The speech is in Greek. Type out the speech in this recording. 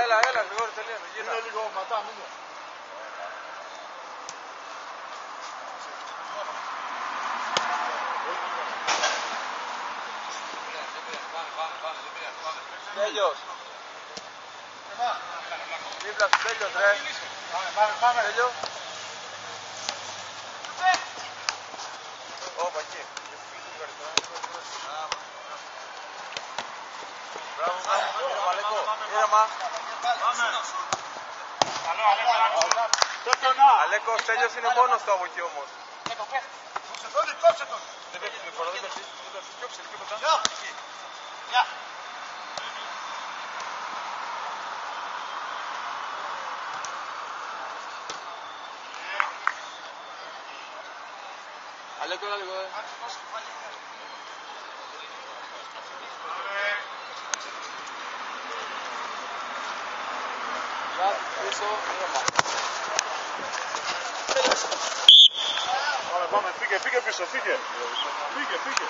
Έλα, Γρηγόρη, τελείωνε. Είναι λίγο ματά, μείνε. Τέλειος. Δίπλα σου τέλειος, ρε. Πάμε. Τέλειο. Όπα, εκεί. Μπράβο, ήρεμα, Αλέκο. Ήρεμα. Αλέκο, Τέλειος είναι μόνος του από εκεί όμως. Κόψε τον. Δεν πέφτει με φορά, δεν πέφτει. Διώξε λίγο μετά. Γεια. Αλέκο, έλα λίγο. Πίσω, ήρεμα. Πάμε, φύγε πίσω, φύγε. Φύγε.